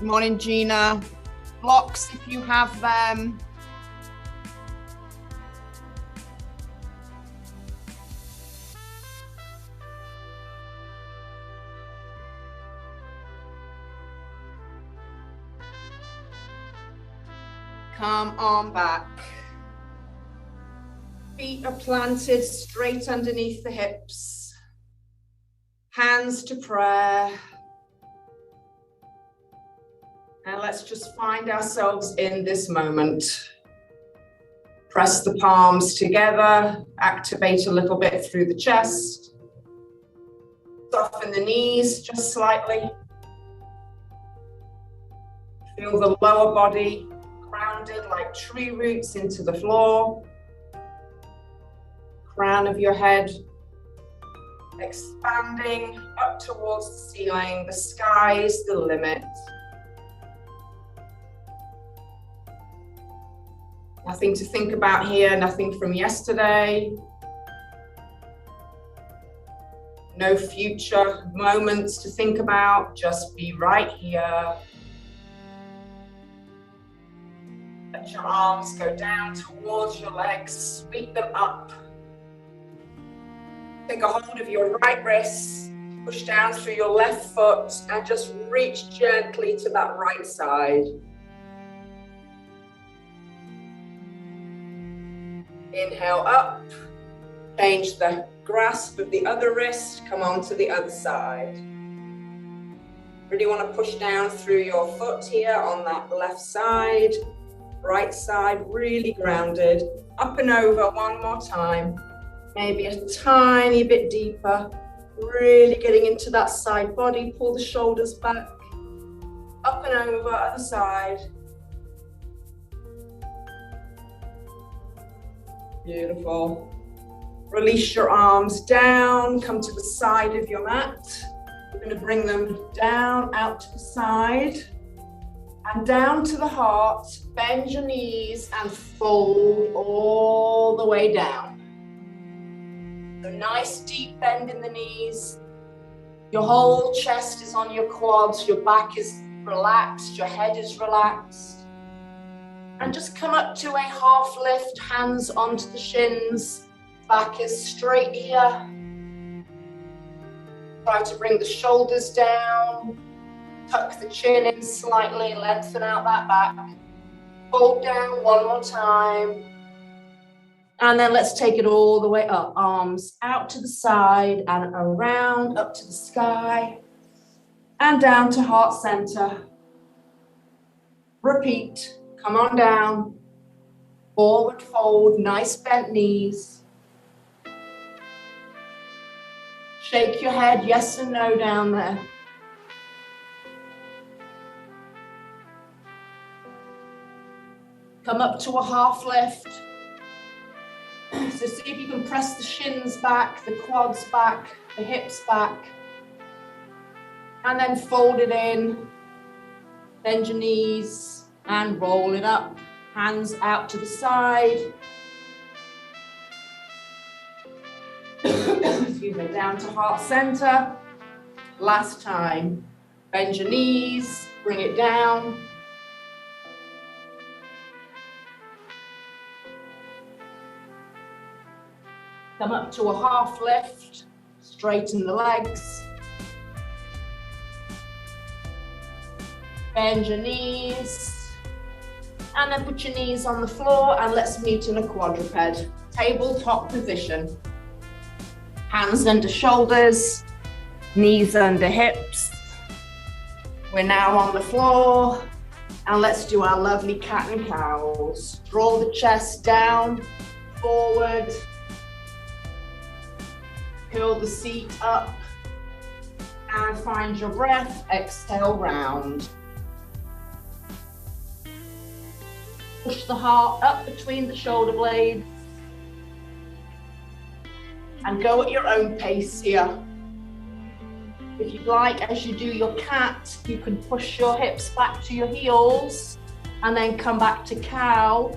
Good morning, Gina. Blocks, if you have them. Come on back. Feet are planted straight underneath the hips. Hands to prayer. And let's just find ourselves in this moment. Press the palms together, activate a little bit through the chest. Soften the knees just slightly. Feel the lower body grounded like tree roots into the floor. Crown of your head expanding up towards the ceiling. The sky's the limit. Nothing to think about here, nothing from yesterday. No future moments to think about, just be right here. Let your arms go down towards your legs, sweep them up. Take a hold of your right wrist, push down through your left foot, and just reach gently to that right side. Inhale up, change the grasp of the other wrist, come on to the other side. Really want to push down through your foot here on that left side, right side, really grounded. Up and over one more time, maybe a tiny bit deeper, really getting into that side body, pull the shoulders back, up and over, other side. Beautiful. Release your arms down, come to the side of your mat. You're going to bring them down, out to the side, and down to the heart. Bend your knees and fold all the way down. So nice deep bend in the knees. Your whole chest is on your quads, your back is relaxed, your head is relaxed. And just come up to a half lift, hands onto the shins, back is straight here. Try to bring the shoulders down, tuck the chin in slightly, lengthen out that back. Fold down one more time. And then let's take it all the way up, arms out to the side and around, up to the sky, and down to heart center. Repeat. Come on down, forward fold, nice bent knees. Shake your head, yes and no down there. Come up to a half lift. So see if you can press the shins back, the quads back, the hips back. And then fold it in, bend your knees. And roll it up, hands out to the side. Excuse me, down to heart center. Last time, bend your knees, bring it down. Come up to a half lift, straighten the legs. Bend your knees. And then put your knees on the floor and let's meet in a quadruped. Tabletop position. Hands under shoulders, knees under hips. We're now on the floor and let's do our lovely cat and cows. Draw the chest down, forward. Curl the seat up and find your breath. Exhale, round. Push the heart up between the shoulder blades and go at your own pace here. If you'd like, as you do your cat, you can push your hips back to your heels and then come back to cow,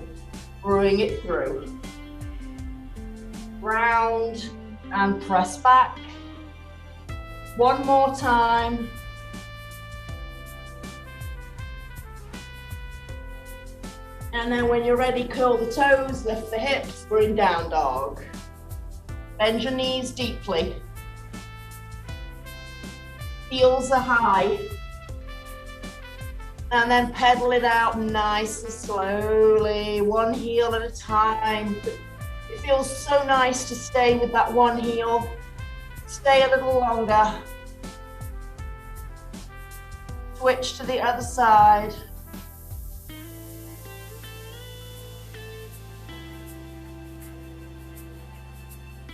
bring it through. Round and press back. One more time. And then when you're ready, curl the toes, lift the hips, we're in down dog. Bend your knees deeply. Heels are high. And then pedal it out nice and slowly, one heel at a time. It feels so nice to stay with that one heel. Stay a little longer. Switch to the other side.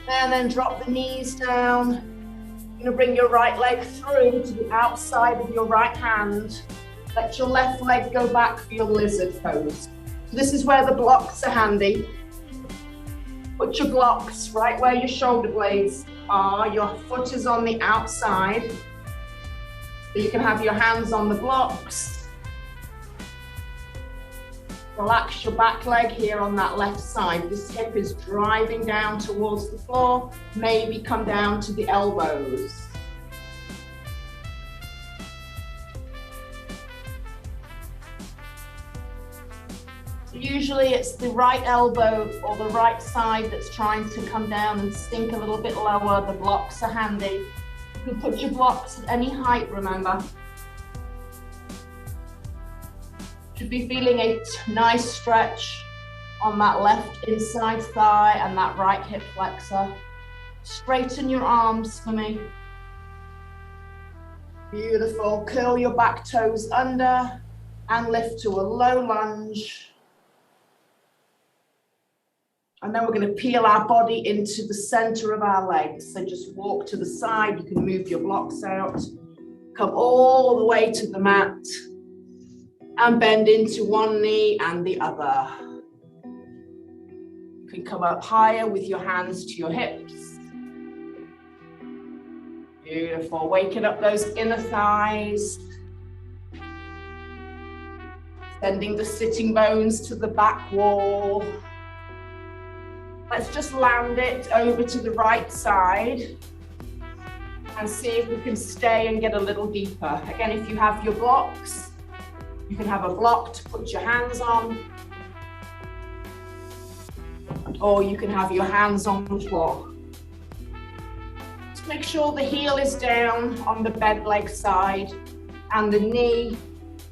And then drop the knees down. You're gonna bring your right leg through to the outside of your right hand. Let your left leg go back for your lizard pose. So this is where the blocks are handy. Put your blocks right where your shoulder blades are. Your foot is on the outside. So you can have your hands on the blocks. Relax your back leg here on that left side. This hip is driving down towards the floor. Maybe come down to the elbows. Usually it's the right elbow or the right side that's trying to come down and sink a little bit lower. The blocks are handy. You can put your blocks at any height, remember. Should be feeling a nice stretch on that left inside thigh and that right hip flexor. Straighten your arms for me. Beautiful. Curl your back toes under and lift to a low lunge. And then we're going to peel our body into the center of our legs. So just walk to the side. You can move your blocks out. Come all the way to the mat. And bend into one knee and the other. You can come up higher with your hands to your hips. Beautiful. Waking up those inner thighs. Sending the sitting bones to the back wall. Let's just land it over to the right side and see if we can stay and get a little deeper. Again, if you have your blocks, you can have a block to put your hands on, or you can have your hands on the floor. Just make sure the heel is down on the bed leg side and the knee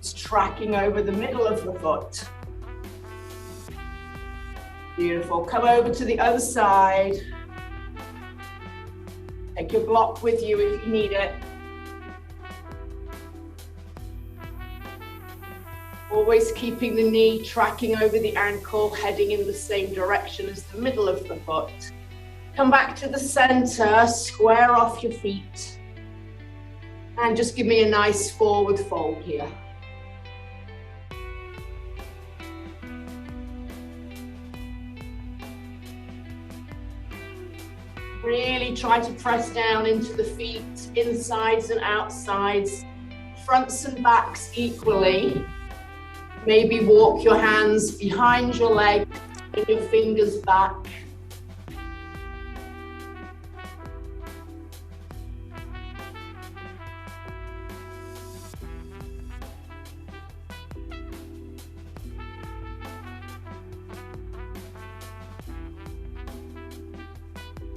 is tracking over the middle of the foot. Beautiful. Come over to the other side. Take your block with you if you need it. Always keeping the knee tracking over the ankle, heading in the same direction as the middle of the foot. Come back to the center, square off your feet. And just give me a nice forward fold here. Really try to press down into the feet, insides and outsides, fronts and backs equally. Maybe walk your hands behind your legs and your fingers back.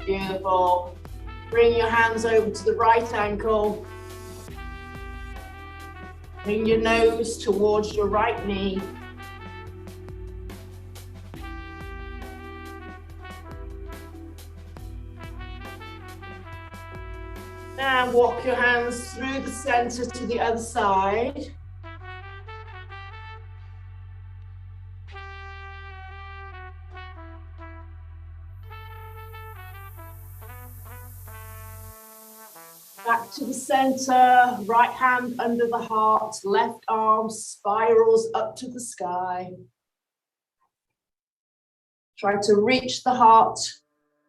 Beautiful. Bring your hands over to the right ankle. Bring your nose towards your right knee. And walk your hands through the center to the other side. Back to the center, right hand under the heart, left arm spirals up to the sky. Try to reach the heart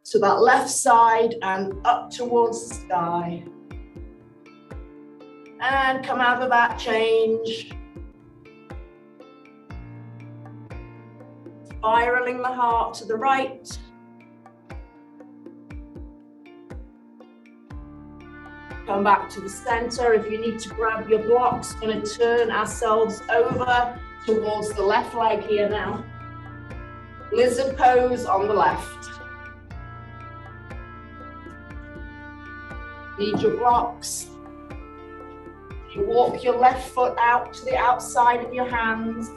to that left side and up towards the sky. And come out of that change. Spiraling the heart to the right. Come back to the center. If you need to grab your blocks, we're going to turn ourselves over towards the left leg here now. Lizard pose on the left. Need your blocks. You walk your left foot out to the outside of your hands.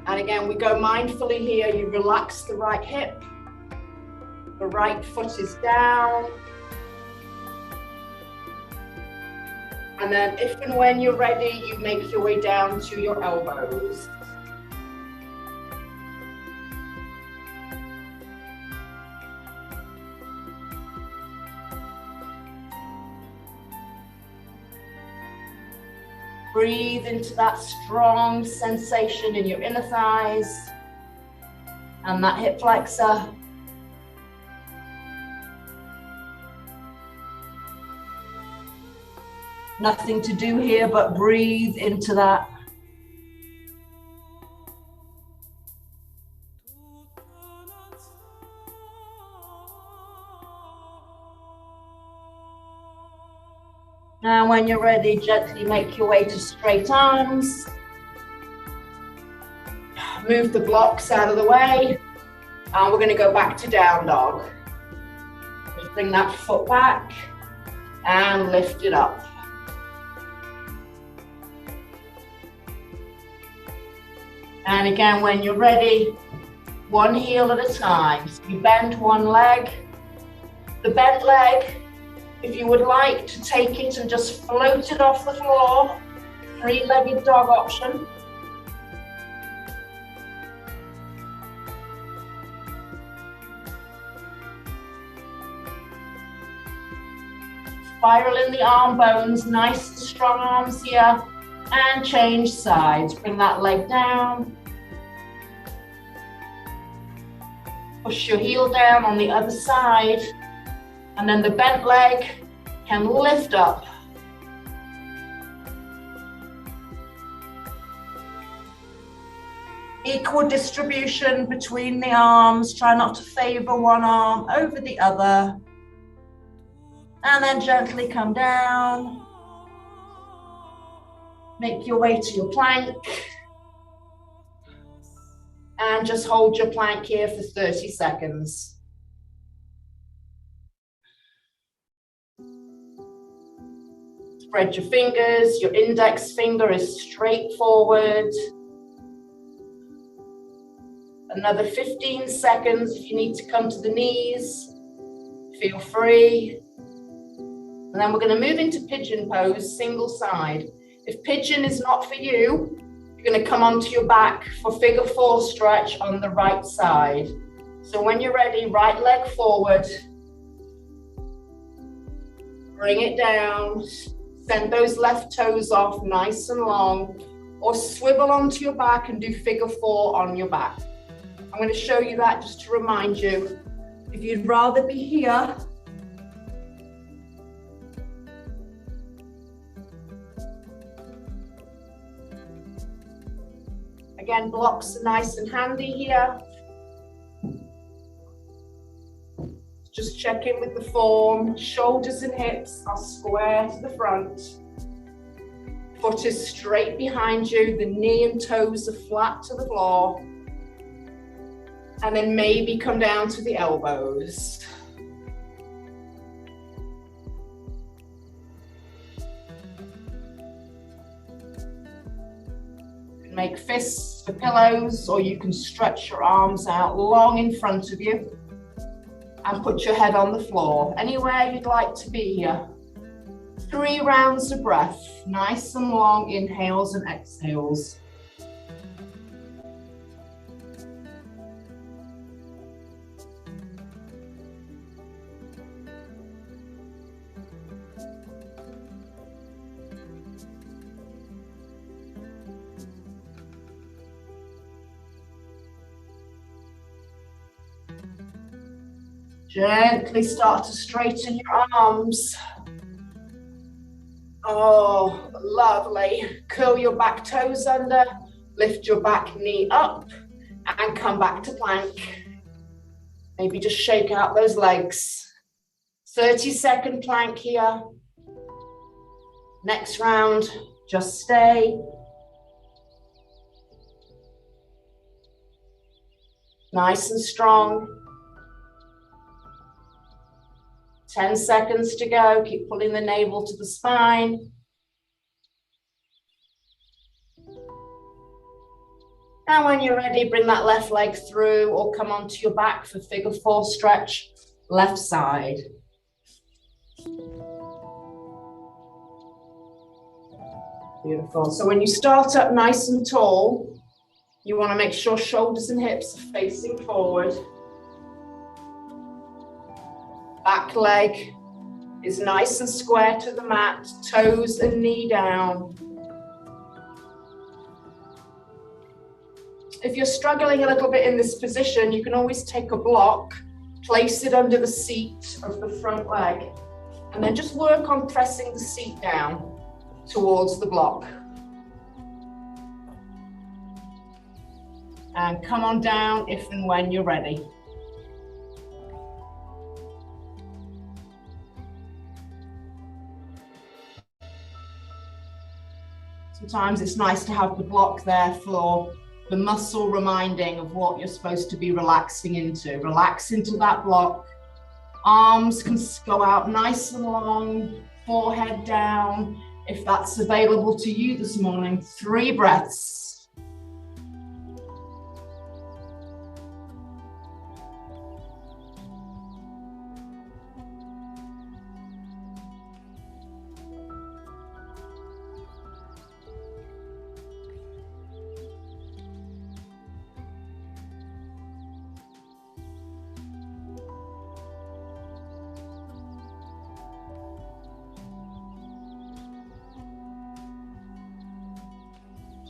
And again, we go mindfully here. You relax the right hip. The right foot is down. And then if and when you're ready, you make your way down to your elbows. Breathe into that strong sensation in your inner thighs and that hip flexor. Nothing to do here but breathe into that. Now when you're ready, gently make your way to straight arms. Move the blocks out of the way. And we're going to go back to down dog. Just bring that foot back and lift it up. And again, when you're ready, one heel at a time. So you bend one leg. The bent leg, if you would like to take it and just float it off the floor, three-legged dog option. Spiral in the arm bones, nice and strong arms here, and change sides. Bring that leg down. Push your heel down on the other side, and then the bent leg can lift up. Equal distribution between the arms. Try not to favor one arm over the other. And then gently come down. Make your way to your plank. And just hold your plank here for 30 seconds. Spread your fingers. Your index finger is straight forward. Another 15 seconds. If you need to come to the knees, feel free. And then we're going to move into pigeon pose, single side. If pigeon is not for you, you're going to come onto your back for figure four stretch on the right side. So when you're ready, right leg forward. Bring it down. Send those left toes off nice and long. Or swivel onto your back and do figure four on your back. I'm going to show you that just to remind you. If you'd rather be here, again, blocks are nice and handy here. Just check in with the form. Shoulders and hips are square to the front. Foot is straight behind you. The knee and toes are flat to the floor. And then maybe come down to the elbows. Make fists for pillows, or you can stretch your arms out long in front of you and put your head on the floor, anywhere you'd like to be here. 3 rounds of breath, nice and long inhales and exhales. Gently start to straighten your arms. Oh, lovely. Curl your back toes under, lift your back knee up, and come back to plank. Maybe just shake out those legs. 30-second plank here. Next round, Just stay. Nice and strong. 10 seconds to go. Keep pulling the navel to the spine. And when you're ready, bring that left leg through or come onto your back for figure 4 stretch, left side. Beautiful. So when you start up nice and tall, you want to make sure shoulders and hips are facing forward. Back leg is nice and square to the mat, toes and knee down. If you're struggling a little bit in this position, you can always take a block, place it under the seat of the front leg, and then just work on pressing the seat down towards the block. And come on down if and when you're ready. Sometimes it's nice to have the block there for the muscle reminding of what you're supposed to be relaxing into. Relax into that block. Arms can go out nice and long, forehead down. If that's available to you this morning, 3 breaths.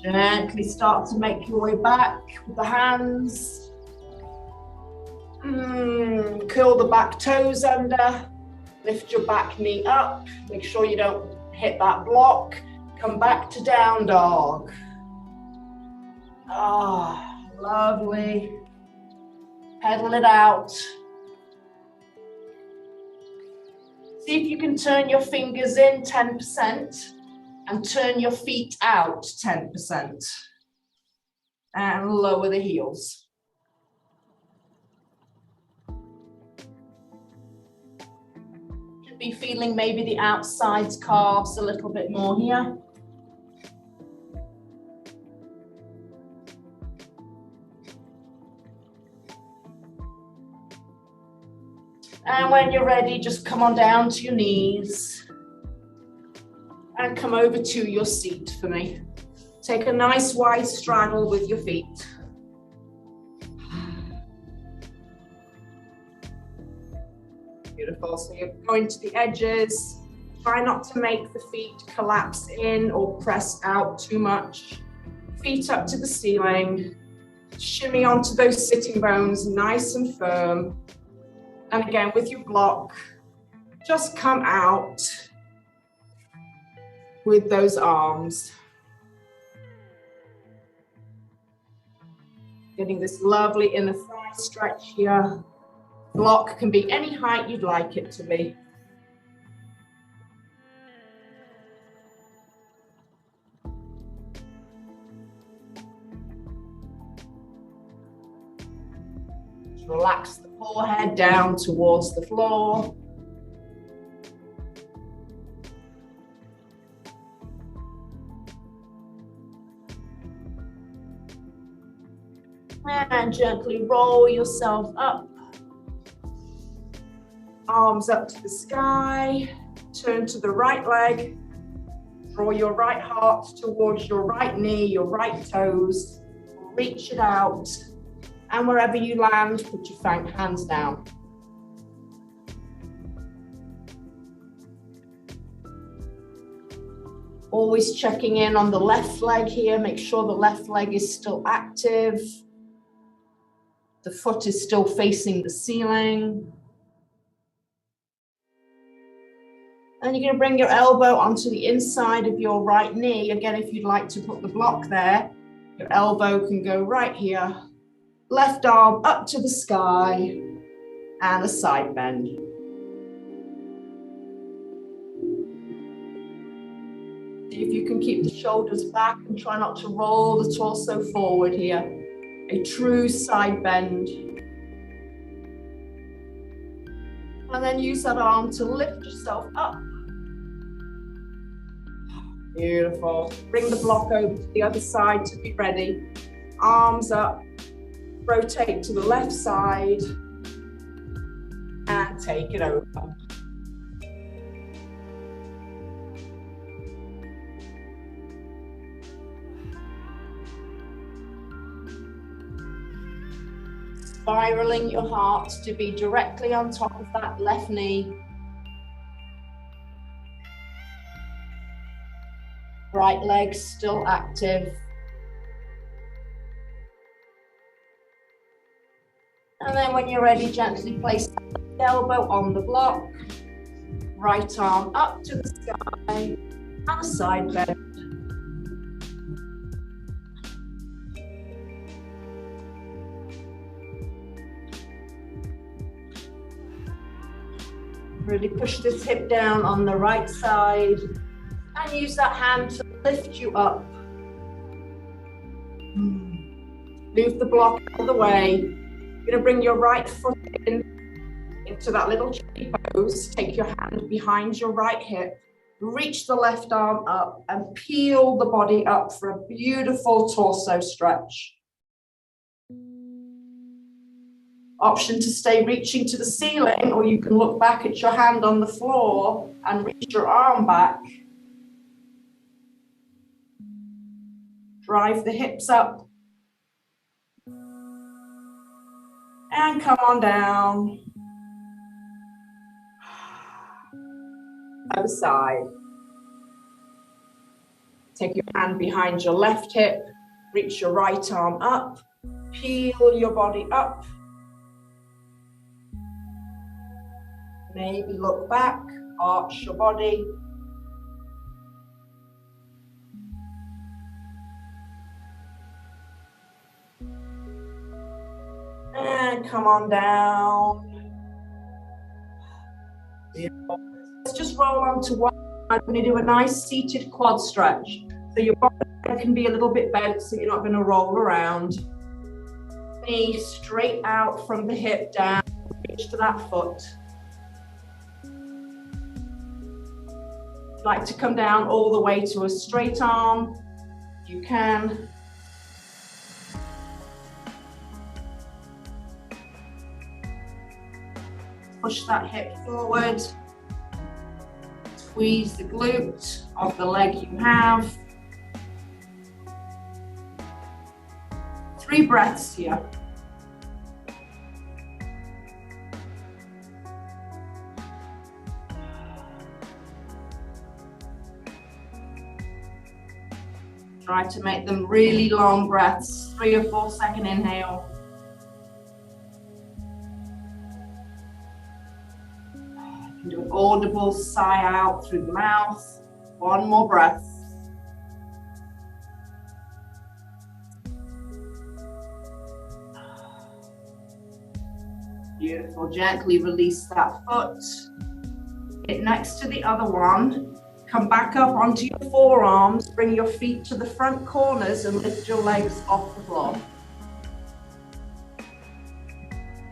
Gently start to make your way back with the hands. Curl the back toes under. Lift your back knee up. Make sure you don't hit that block. Come back to down dog. Ah, lovely. Pedal it out. See if you can turn your fingers in 10%. And turn your feet out 10%. And lower the heels. Should be feeling maybe the outsides calves a little bit more here. And when you're ready, just come on down to your knees. And come over to your seat for me. Take a nice wide straddle with your feet. Beautiful. So you're going to the edges. Try not to make the feet collapse in or press out too much. Feet up to the ceiling. Shimmy onto those sitting bones, nice and firm. And again, with your block, just come out with those arms. Getting this lovely inner thigh stretch here. Block can be any height you'd like it to be. Just relax the forehead down towards the floor. And gently roll yourself up. Arms up to the sky. Turn to the right leg. Draw your right heart towards your right knee, your right toes. Reach it out. And wherever you land, put your hands down. Always checking in on the left leg here. Make sure the left leg is still active. The foot is still facing the ceiling. And you're going to bring your elbow onto the inside of your right knee. Again, if you'd like to put the block there, your elbow can go right here. Left arm up to the sky and a side bend. See if you can keep the shoulders back and try not to roll the torso forward here. A true side bend. And then use that arm to lift yourself up. Beautiful. Bring the block over to the other side to be ready. Arms up. Rotate to the left side. And take it over. Spiraling your heart to be directly on top of that left knee. Right leg still active. And then when you're ready, gently place the elbow on the block. Right arm up to the sky and a side bend. Really push this hip down on the right side and use that hand to lift you up. Move the block out of the way. You're going to bring your right foot into that little chippy pose. Take your hand behind your right hip. Reach the left arm up and peel the body up for a beautiful torso stretch. Option to stay reaching to the ceiling, or you can look back at your hand on the floor and reach your arm back. Drive the hips up. And come on down. Other side. Take your hand behind your left hip. Reach your right arm up. Peel your body up. Maybe look back, arch your body. And come on down. Beautiful. Let's just roll on to one side. I'm going to do a nice seated quad stretch. So your body can be a little bit bent so you're not going to roll around. Knee straight out from the hip down, reach to that foot. Like to come down all the way to a straight arm, you can. Push that hip forward. Squeeze the glute of the leg you have. 3 breaths here. Try to make them really long breaths, 3 or 4 second inhale. You can do an audible sigh out through the mouth. 1 more breath. Beautiful, gently release that foot. Get next to the other one. Come back up onto your forearms, bring your feet to the front corners and lift your legs off the floor.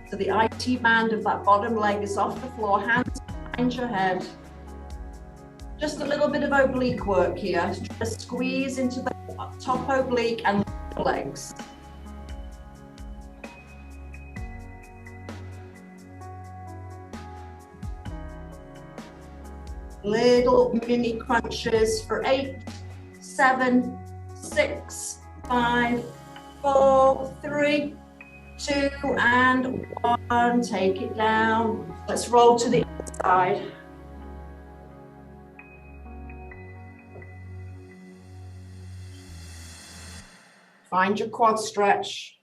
So the IT band of that bottom leg is off the floor, hands behind your head. Just a little bit of oblique work here. Try to squeeze into the top oblique and lift your legs. Little mini crunches for 8, 7, 6, 5, 4, 3, 2, and 1. Take it down. Let's roll to the other side. Find your quad stretch.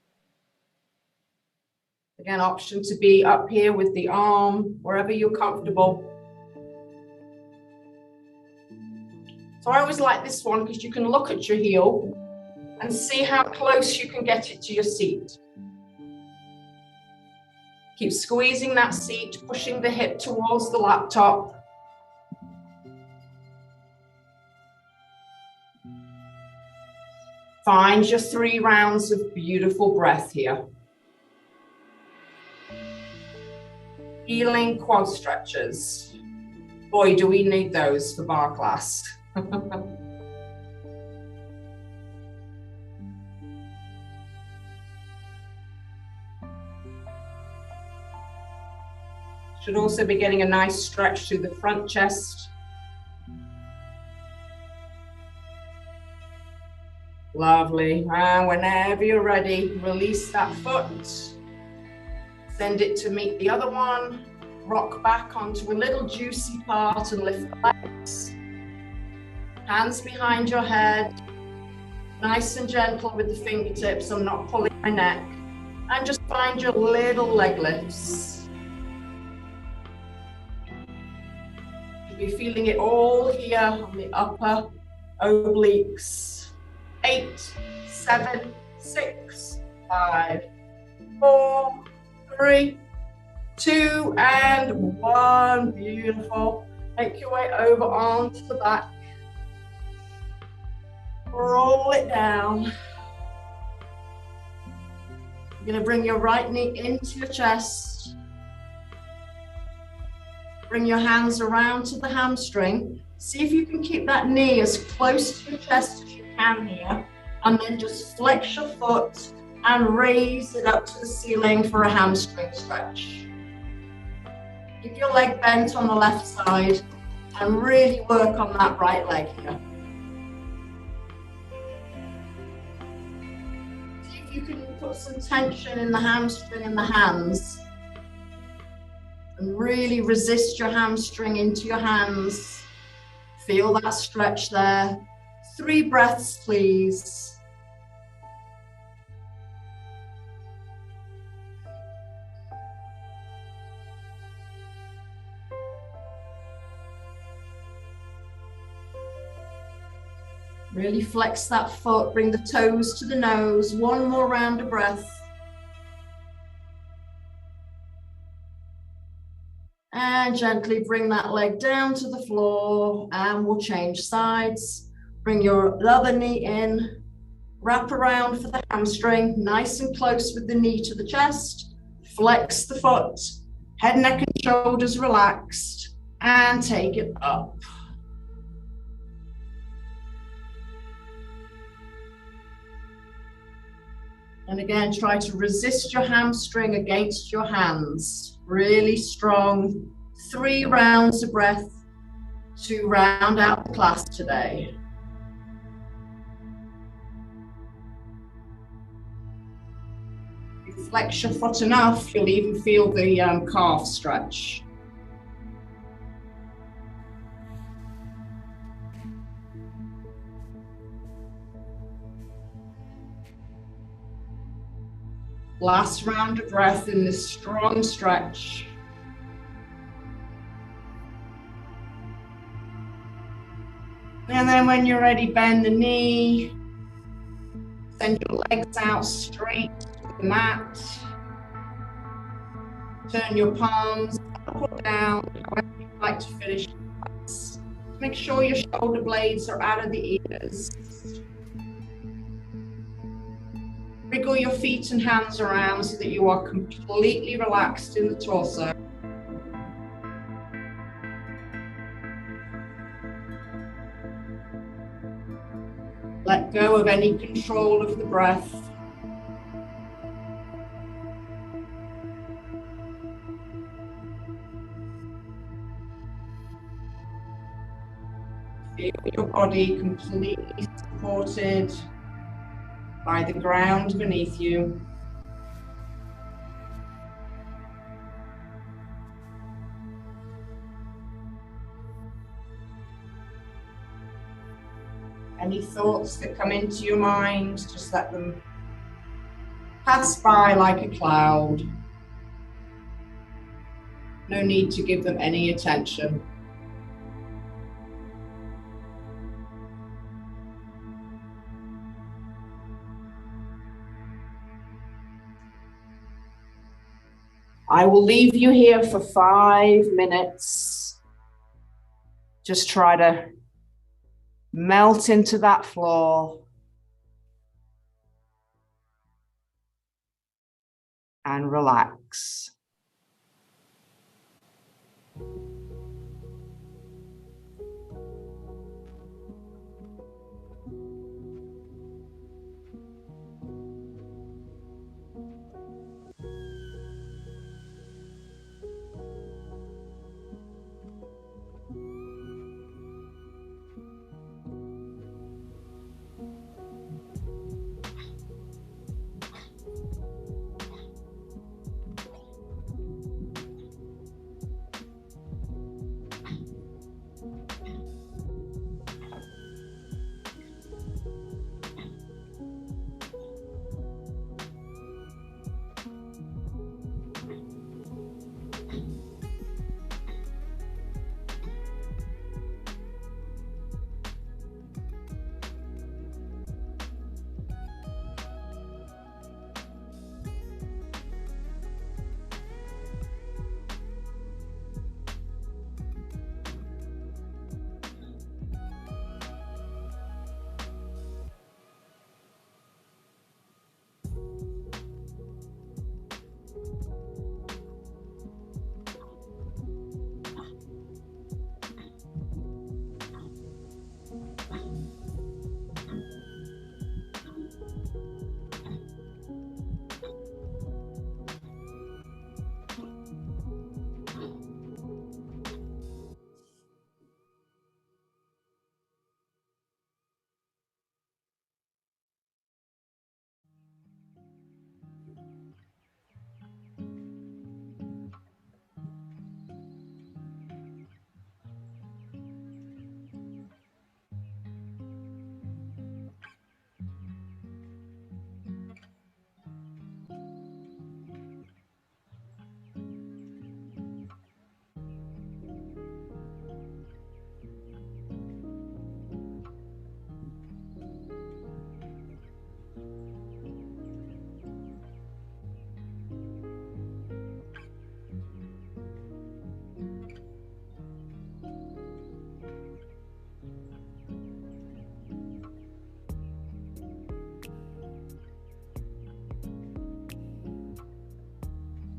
Again, option to be up here with the arm, wherever you're comfortable. So I always like this one because you can look at your heel and see how close you can get it to your seat. Keep squeezing that seat, pushing the hip towards the laptop. Find your 3 rounds of beautiful breath here. Healing quad stretches. Boy, do we need those for bar class. Should also be getting a nice stretch through the front chest. Lovely. And whenever you're ready, release that foot. Send it to meet the other one. Rock back onto a little juicy part and lift the legs. Hands behind your head. Nice and gentle with the fingertips. I'm not pulling my neck. And just find your little leg lifts. You'll be feeling it all here on the upper obliques. 8, 7, 6, 5, 4, 3, 2, and 1. Beautiful. Make your way over onto the back. Roll it down. You're going to bring your right knee into your chest. Bring your hands around to the hamstring. See if you can keep that knee as close to your chest as you can here. And then just flex your foot and raise it up to the ceiling for a hamstring stretch. Keep your leg bent on the left side and really work on that right leg here. See if you can put some tension in the hamstring and the hands and really resist your hamstring into your hands. Feel that stretch there. 3 breaths, please. Really flex that foot, bring the toes to the nose. 1 more round of breath. And gently bring that leg down to the floor, and we'll change sides. Bring your other knee in, wrap around for the hamstring, nice and close with the knee to the chest. Flex the foot, head, neck, and shoulders relaxed, and take it up. And again, try to resist your hamstring against your hands. Really strong. 3 rounds of breath to round out the class today. If you flex your foot enough, you'll even feel the calf stretch. Last round of breath in this strong stretch. And then when you're ready, bend the knee. Send your legs out straight to the mat. Turn your palms up or down, however you'd like to finish. Make sure your shoulder blades are out of the ears. Wriggle your feet and hands around so that you are completely relaxed in the torso. Let go of any control of the breath. Feel your body completely supported by the ground beneath you. Any thoughts that come into your mind, just let them pass by like a cloud. No need to give them any attention. I will leave you here for 5 minutes. Just try to melt into that floor. and relax.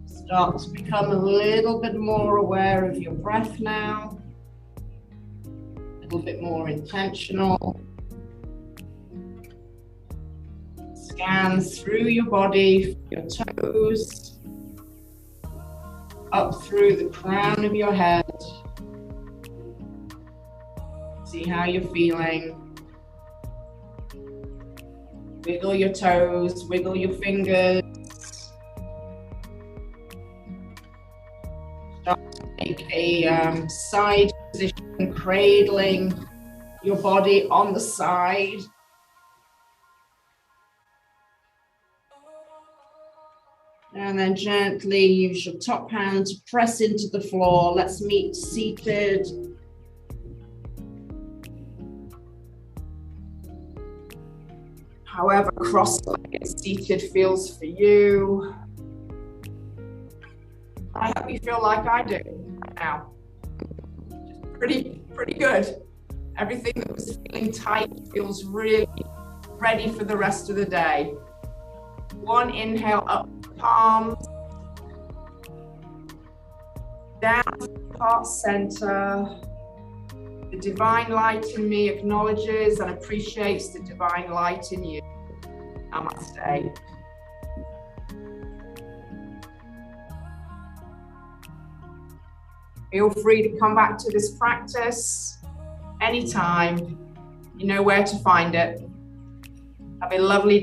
Start to become a little bit more aware of your breath now, a little bit more intentional. Scans through your body, your toes, up through the crown of your head. See how you're feeling. Wiggle your toes, wiggle your fingers. Start to make a side position, cradling your body on the side. And then gently use your top hand to press into the floor. Let's meet seated. However cross-legged seated feels for you. I hope you feel like I do now. Just pretty good. Everything that was feeling tight feels really ready for the rest of the day. One inhale up the palms, down to the heart center. The divine light in me acknowledges and appreciates the divine light in you. Namaste. Feel free to come back to this practice anytime. You know where to find it. Have a lovely day.